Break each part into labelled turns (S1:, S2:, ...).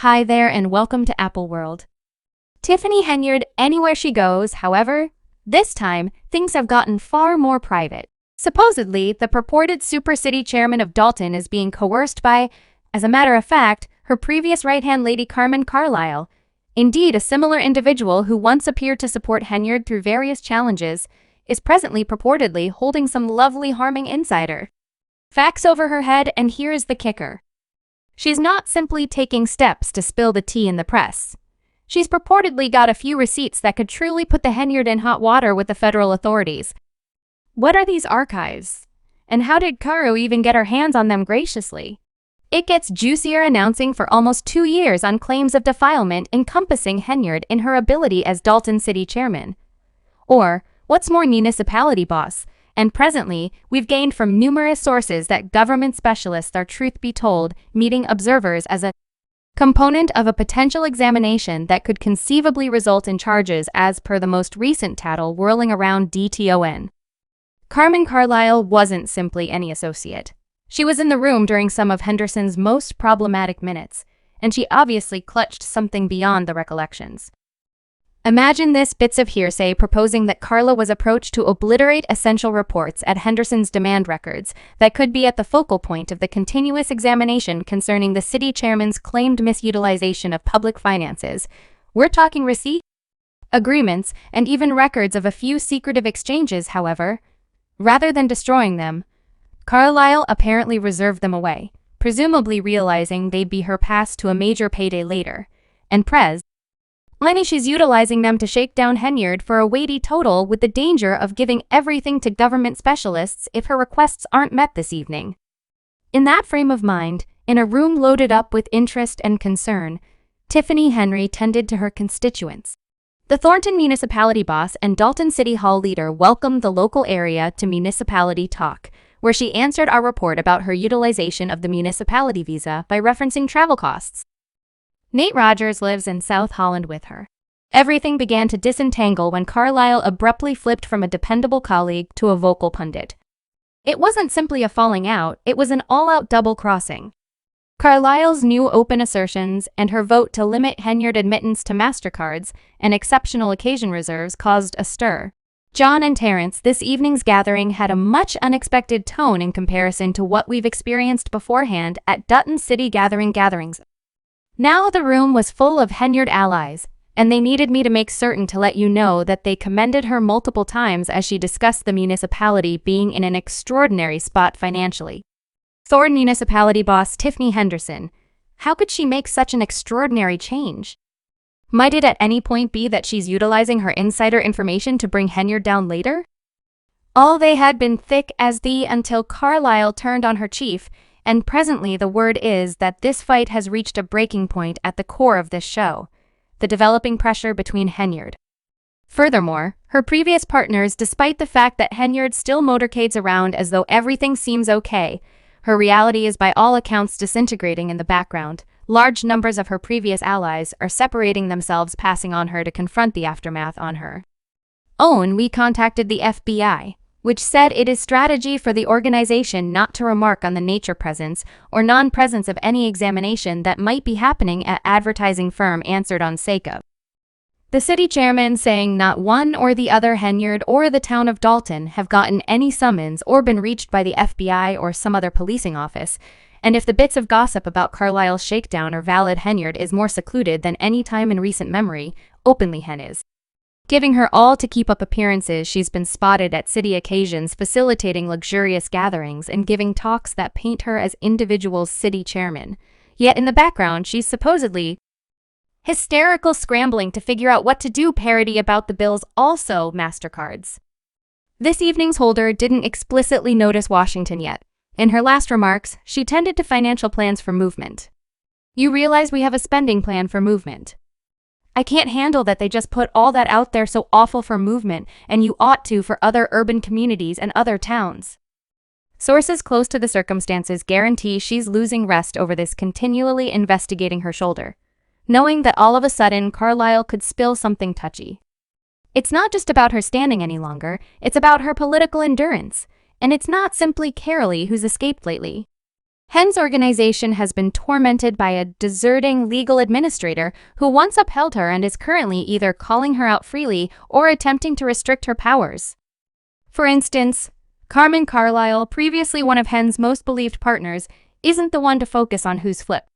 S1: Hi there and welcome to Apple World. Tiffany Henyard anywhere she goes, however, this time, things have gotten far more private. Supposedly, the purported super city chairman of Dalton is being coerced by, as a matter of fact, her previous right-hand lady Carmen Carlile. Indeed, a similar individual who once appeared to support Henyard through various challenges is presently purportedly holding some lovely harming insider facts over her head, and here's the kicker. She's not simply taking steps to spill the tea in the press. She's purportedly got a few receipts that could truly put the Henyard in hot water with the federal authorities. What are these archives? And how did Caro even get her hands on them graciously? It gets juicier, announcing for almost 2 years on claims of defilement encompassing Henyard in her ability as Dalton City Chairman. Or, what's more, municipality boss. And presently, we've gained from numerous sources that government specialists are, truth be told, meeting observers as a component of a potential examination that could conceivably result in charges as per the most recent tattle whirling around DTON. Carmen Carlile wasn't simply any associate. She was in the room during some of Henderson's most problematic minutes, and she obviously clutched something beyond the recollections. Imagine this: bits of hearsay proposing that Carla was approached to obliterate essential reports at Henderson's demand records that could be at the focal point of the continuous examination concerning the city chairman's claimed misutilization of public finances. We're talking receipts, agreements, and even records of a few secretive exchanges. However, rather than destroying them, Carlile apparently reserved them away, presumably realizing they'd be her pass to a major payday later. And she's utilizing them to shake down Henyard for a weighty total, with the danger of giving everything to government specialists if her requests aren't met this evening. In that frame of mind, in a room loaded up with interest and concern, Tiffany Henyard tended to her constituents. The Thornton municipality boss and Dalton City Hall leader welcomed the local area to Municipality Talk, where she answered our report about her utilization of the municipality visa by referencing travel costs. Nate Rogers lives in South Holland with her. Everything began to disentangle when Carlile abruptly flipped from a dependable colleague to a vocal pundit. It wasn't simply a falling out, it was an all-out double-crossing. Carlile's new open assertions and her vote to limit Henyard admittance to MasterCards and exceptional occasion reserves caused a stir. John and Terrence, this evening's gathering had a much unexpected tone in comparison to what we've experienced beforehand at Dutton City gatherings. Now the room was full of Henyard allies, and they needed me to make certain to let you know that they commended her multiple times as she discussed the municipality being in an extraordinary spot financially. Thornton municipality boss Tiffany Henderson, how could she make such an extraordinary change? Might it at any point be that she's utilizing her insider information to bring Henyard down later? All they had been thick as thieves until Carlile turned on her chief, and presently the word is that this fight has reached a breaking point at the core of this show, the developing pressure between Henyard. Furthermore, her previous partners, despite the fact that Henyard still motorcades around as though everything seems okay, her reality is by all accounts disintegrating in the background. Large numbers of her previous allies are separating themselves, passing on her to confront the aftermath on her own. We contacted the FBI, which said it is strategy for the organization not to remark on the nature, presence, or non-presence of any examination that might be happening at advertising firm, answered on sake of the city chairman, saying not one or the other, Henyard or the town of Dalton, have gotten any summons or been reached by the FBI or some other policing office. And if the bits of gossip about Carlile's shakedown are valid, Henyard is more secluded than any time in recent memory. Openly, Hen is giving her all to keep up appearances. She's been spotted at city occasions facilitating luxurious gatherings and giving talks that paint her as individual city chairman. Yet in the background, she's supposedly hysterical, scrambling to figure out what to do, parody about the bills, also MasterCards. This evening's holder didn't explicitly notice Washington yet. In her last remarks, she tended to financial plans for movement. You realize we have a spending plan for movement. I can't handle that they just put all that out there, so awful for movement, and you ought to for other urban communities and other towns. Sources close to the circumstances guarantee she's losing rest over this, continually investigating her shoulder, knowing that all of a sudden Carlile could spill something touchy. It's not just about her standing any longer, it's about her political endurance, and it's not simply Carolee who's escaped lately. Hen's organization has been tormented by a deserting legal administrator who once upheld her and is currently either calling her out freely or attempting to restrict her powers. For instance, Carmen Carlile, previously one of Hen's most believed partners, isn't the one to focus on who's flipped.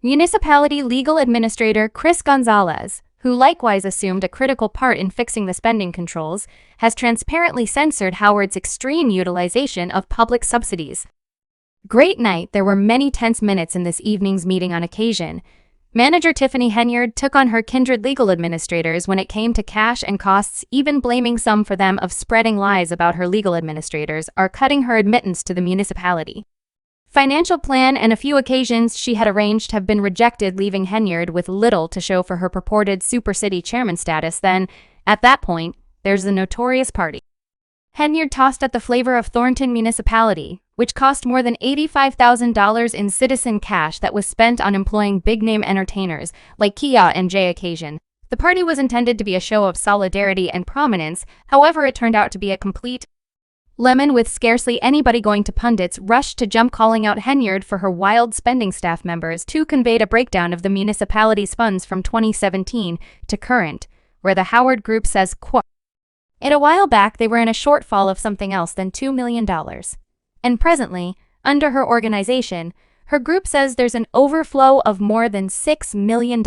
S1: Municipality legal administrator Chris Gonzalez, who likewise assumed a critical part in fixing the spending controls, has transparently censored Howard's extreme utilization of public subsidies. Great night, there were many tense minutes in this evening's meeting on occasion. Manager Tiffany Henyard took on her kindred legal administrators when it came to cash and costs, even blaming some for them of spreading lies about her legal administrators or cutting her admittance to the municipality. Financial plan and a few occasions she had arranged have been rejected, leaving Henyard with little to show for her purported super city chairman status. Then, at that point, there's the notorious party. Henyard tossed at the flavor of Thornton Municipality, which cost more than $85,000 in citizen cash that was spent on employing big-name entertainers like Kia and Jay Occasion. The party was intended to be a show of solidarity and prominence, however it turned out to be a complete lemon, with scarcely anybody going to. Pundits rushed to jump, calling out Henyard for her wild spending. Staff members too conveyed a breakdown of the municipality's funds from 2017 to current, where the Howard Group says, quote, a while back they were in a shortfall of something else than $2 million. And presently, under her organization, her group says there's an overflow of more than $6 million.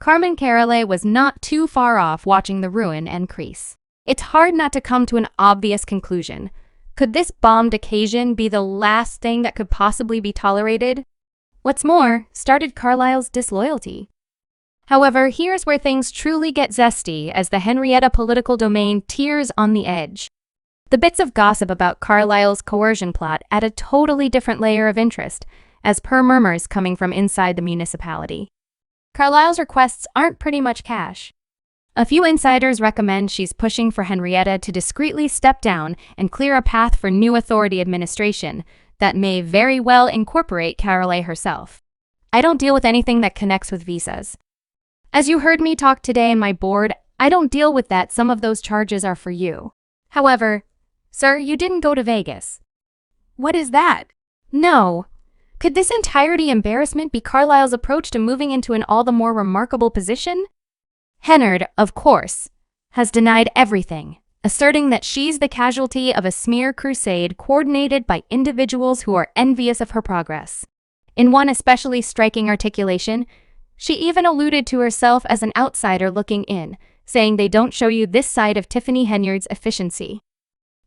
S1: Carmen Carlile was not too far off, watching the ruin and crease. It's hard not to come to an obvious conclusion. Could this bombed occasion be the last thing that could possibly be tolerated? What's more, started Carlile's disloyalty. However, here's where things truly get zesty as the Henrietta political domain teeters on the edge. The bits of gossip about Carlile's coercion plot add a totally different layer of interest, as per murmurs coming from inside the municipality. Carlile's requests aren't pretty much cash. A few insiders recommend she's pushing for Henrietta to discreetly step down and clear a path for new authority administration that may very well incorporate Carlile herself. I don't deal with anything that connects with visas. As you heard me talk today in my board, I don't deal with that. Some of those charges are for you. However, sir, you didn't go to Vegas. What is that? No. Could this entirety embarrassment be Carlile's approach to moving into an all the more remarkable position? Henyard, of course, has denied everything, asserting that she's the casualty of a smear crusade coordinated by individuals who are envious of her progress. In one especially striking articulation, she even alluded to herself as an outsider looking in, saying they don't show you this side of Tiffany Henyard's efficiency.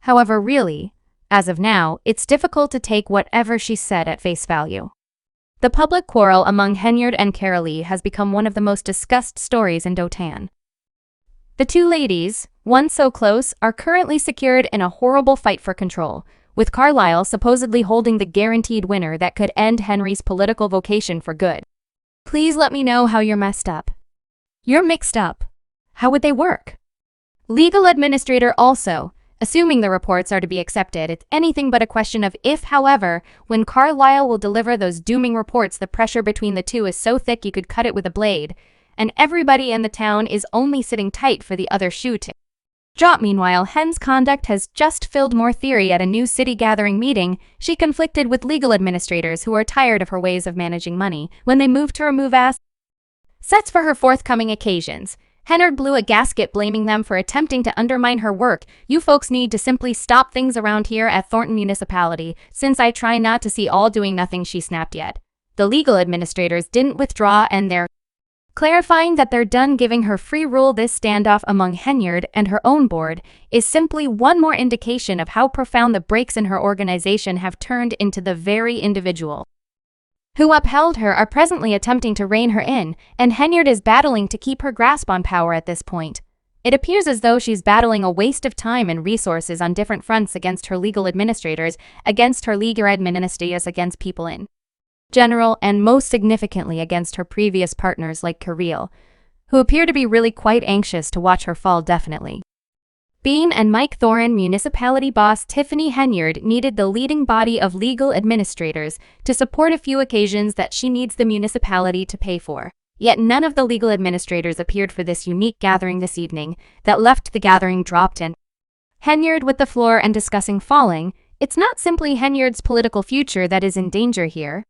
S1: However, really, as of now, it's difficult to take whatever she said at face value. The public quarrel among Henyard and Carlile has become one of the most discussed stories in Dalton. The two ladies, once so close, are currently secured in a horrible fight for control, with Carlile supposedly holding the guaranteed winner that could end Henry's political vocation for good. Please let me know how you're messed up. You're mixed up. How would they work? Legal administrator also, assuming the reports are to be accepted, it's anything but a question of if. However, when Carlile will deliver those dooming reports, the pressure between the two is so thick you could cut it with a blade, and everybody in the town is only sitting tight for the other shoe to drop. Meanwhile, Hen's conduct has just filled more theory. At a new city gathering meeting, she conflicted with legal administrators who are tired of her ways of managing money when they moved to remove assets for her forthcoming occasions. Henyard blew a gasket, blaming them for attempting to undermine her work. You folks need to simply stop things around here at Thornton Municipality, since I try not to see all doing nothing. She snapped. Yet the legal administrators didn't withdraw, and they're clarifying that they're done giving her free rule. This standoff among Henyard and her own board is simply one more indication of how profound the breaks in her organization have turned into. The very individual who upheld her are presently attempting to rein her in, and Henyard is battling to keep her grasp on power at this point. It appears as though she's battling a waste of time and resources on different fronts: against her legal administrators, against her legal administrators, against people in general, and most significantly against her previous partners like Carlile, who appear to be really quite anxious to watch her fall. Definitely. Bean and Mike Thorin, municipality boss Tiffany Henyard, needed the leading body of legal administrators to support a few occasions that she needs the municipality to pay for. Yet none of the legal administrators appeared for this unique gathering this evening. That left the gathering dropped and Henyard with the floor and discussing falling It's not simply Henyard's political future that is in danger here.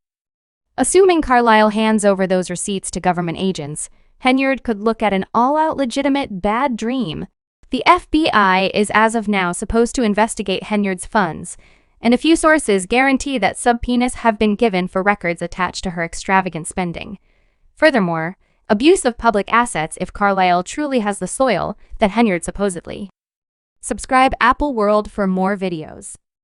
S1: Assuming Carlile hands over those receipts to government agents, Henyard could look at an all-out legitimate bad dream. The FBI is as of now supposed to investigate Henyard's funds, and a few sources guarantee that subpoenas have been given for records attached to her extravagant spending. Furthermore, abuse of public assets if Carlile truly has the soil that Henyard supposedly. Subscribe Apple World for more videos.